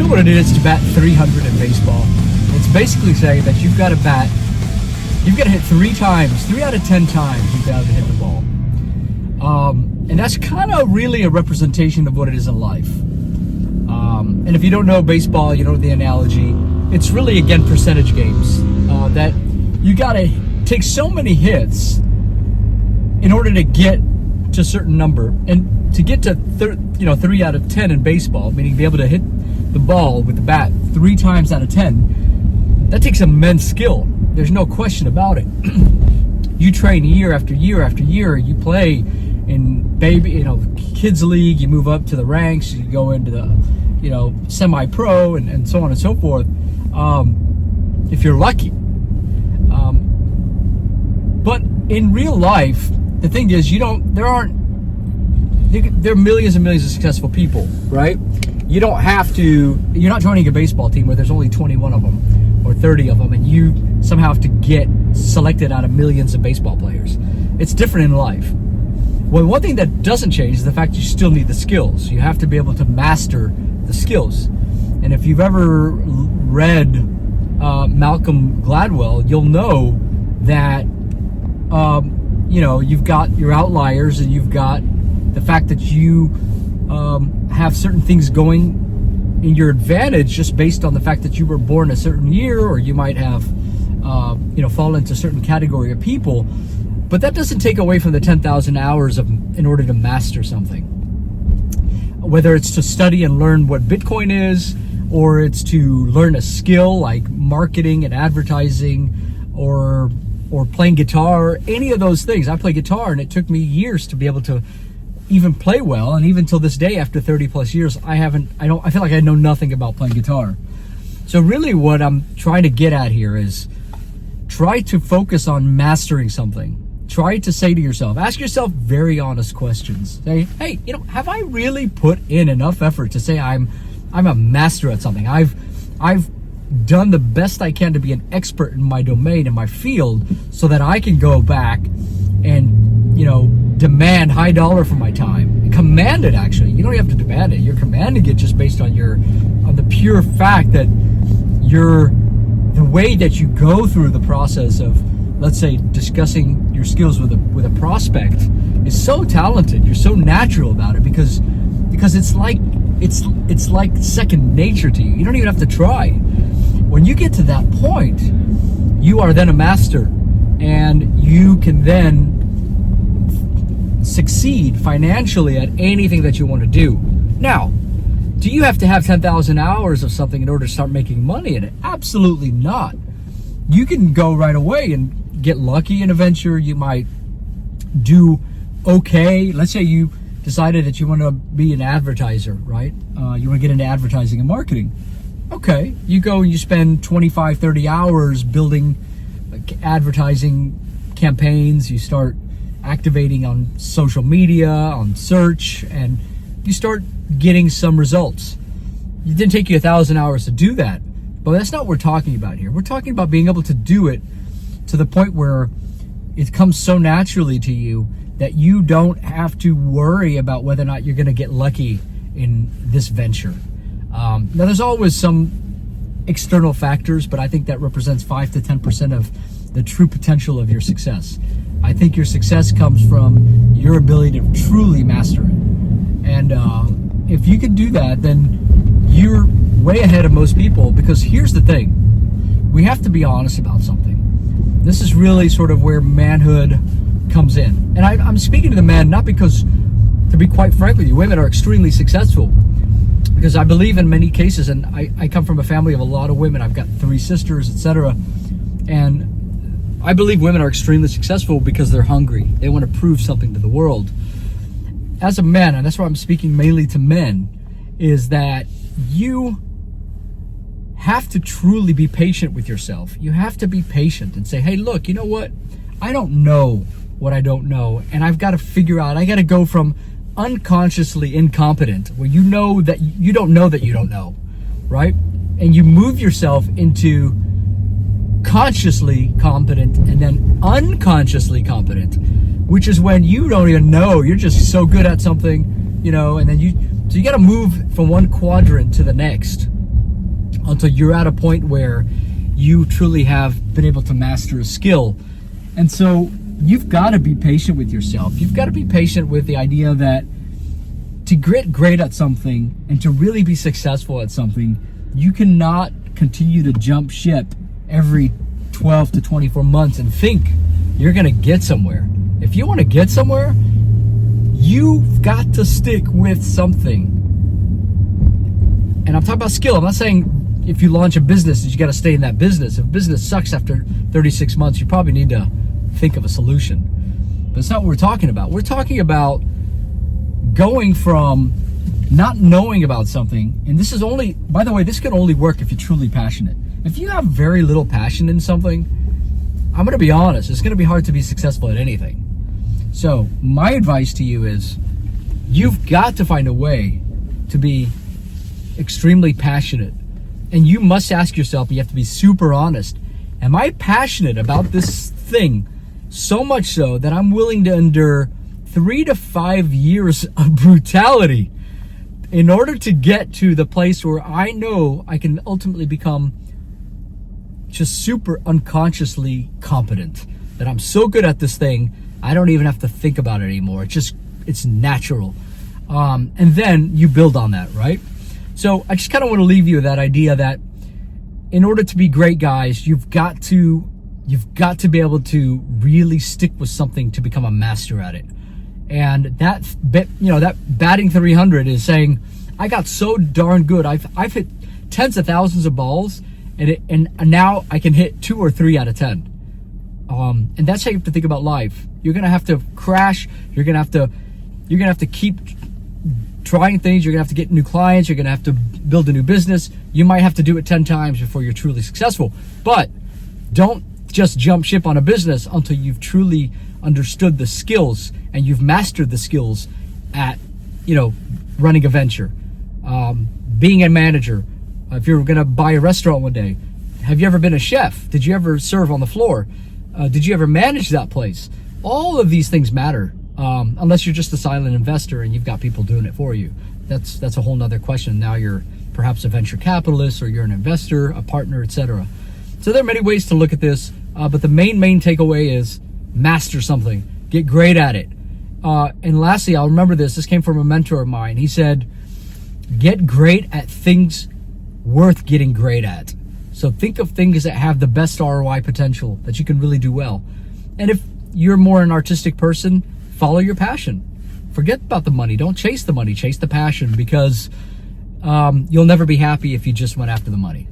know what it is to bat 300 in baseball? It's basically saying that you've got to hit 3 times, 3 out of 10 times you've got to hit the ball. And that's kind of really a representation of what it is in life. And if you don't know baseball, you know the analogy, it's really, again, percentage games. That you got to take so many hits in order to get to a certain number. And to get to 3 out of 10 in baseball, meaning be able to hit the ball with the bat 3 times out of 10, that takes immense skill. There's no question about it. You train year after year after year. You play in kids league. You move up to the ranks. You go into the semi-pro and so on and so forth. If you're lucky. But in real life, the thing is, there are millions and millions of successful people, right? You're not joining a baseball team where there's only 21 of them or 30 of them, and you somehow have to get selected out of millions of baseball players. It's different in life. Well, one thing that doesn't change is the fact you still need the skills. You have to be able to master the skills. And if you've ever read Malcolm Gladwell, you'll know that you've got your outliers, and you've got the fact that you have certain things going in your advantage just based on the fact that you were born a certain year, or you might have fall into a certain category of people. But that doesn't take away from the 10,000 hours in order to master something. Whether it's to study and learn what Bitcoin is, or it's to learn a skill like marketing and advertising, or playing guitar, any of those things. I play guitar, and it took me years to be able to even play well, and even till this day, after 30 plus years, I feel like I know nothing about playing guitar. So really what I'm trying to get at here is try to focus on mastering something. Try to say to yourself, ask yourself very honest questions. Say, hey, have I really put in enough effort to say I'm a master at something? I've done the best I can to be an expert in my domain, in my field, so that I can go back and demand high dollar for my time. Command it, actually. You don't have to demand it. You're commanding it just based on the pure fact that the way that you go through the process of, let's say, discussing your skills with a prospect is so talented. You're so natural about it because it's like second nature to you. You don't even have to try. When you get to that point, you are then a master, and you can then succeed financially at anything that you want to do. Now, do you have to have 10,000 hours of something in order to start making money in it? Absolutely not. You can go right away and get lucky in a venture. You might do okay. Let's say you decided that you want to be an advertiser, right? You want to get into advertising and marketing. Okay, you go and you spend 25, 30 hours building advertising campaigns. You start activating on social media, on search, and you start getting some results. It didn't take you 1,000 hours to do that, but that's not what we're talking about here. We're talking about being able to do it to the point where it comes so naturally to you that you don't have to worry about whether or not you're going to get lucky in this venture. Now, there's always some external factors, but I think that represents 5 to 10% of the true potential of your success. I think your success comes from your ability to truly master it. And if you can do that, then you're way ahead of most people, because here's the thing. We have to be honest about something. This is really sort of where manhood comes in. And I'm speaking to the men not because, to be quite frank with you, women are extremely successful. Because I believe in many cases, and I come from a family of a lot of women. I've got 3 sisters, etc. And I believe women are extremely successful because they're hungry. They want to prove something to the world. As a man, and that's why I'm speaking mainly to men, is that you have to truly be patient with yourself. You have to be patient and say, hey, look, you know what? I don't know what I don't know, and I've got to figure out, I got to go from unconsciously incompetent, where you know that you don't know, right? And you move yourself into consciously competent and then unconsciously competent, which is when you don't even know, you're just so good at something, and then so you got to move from one quadrant to the next. until you're at a point where you truly have been able to master a skill. And so you've got to be patient with yourself. You've got to be patient with the idea that to get great at something and to really be successful at something, you cannot continue to jump ship every 12 to 24 months and think you're going to get somewhere. If you want to get somewhere, you've got to stick with something. And I'm talking about skill. I'm not saying if you launch a business, you got to stay in that business. If business sucks after 36 months, you probably need to think of a solution. But it's not what we're talking about. We're talking about going from not knowing about something, and this is only, by the way, this can only work if you're truly passionate. If you have very little passion in something, I'm going to be honest, it's going to be hard to be successful at anything. So my advice to you is you've got to find a way to be extremely passionate. And you must ask yourself, you have to be super honest, am I passionate about this thing so much so that I'm willing to endure 3 to 5 years of brutality in order to get to the place where I know I can ultimately become just super unconsciously competent, that I'm so good at this thing I don't even have to think about it anymore. It's natural. And then you build on that, right? So I just kind of want to leave you with that idea that in order to be great, guys, you've got to be able to really stick with something to become a master at it. And that batting 300 is saying, I got so darn good. I've hit tens of thousands of balls, and now I can hit 2 or 3 out of 10. And that's how you have to think about life. You're gonna have to crash. You're gonna have to keep trying things. You're gonna have to get new clients. You're gonna have to build a new business. You might have to do it 10 times before you're truly successful. But don't just jump ship on a business until you've truly understood the skills and you've mastered the skills at, running a venture, being a manager. If you're gonna buy a restaurant one day, have you ever been a chef? Did you ever serve on the floor? Did you ever manage that place? All of these things matter, unless you're just a silent investor and you've got people doing it for you. That's a whole nother question. Now you're perhaps a venture capitalist, or you're an investor, a partner, etc. So there are many ways to look at this, but the main takeaway is master something, get great at it. And lastly, I'll remember this came from a mentor of mine. He said, get great at things worth getting great at. So think of things that have the best ROI potential, that you can really do well. And if you're more an artistic person, follow your passion. Forget about the money. Don't chase the money, chase the passion, because you'll never be happy if you just went after the money.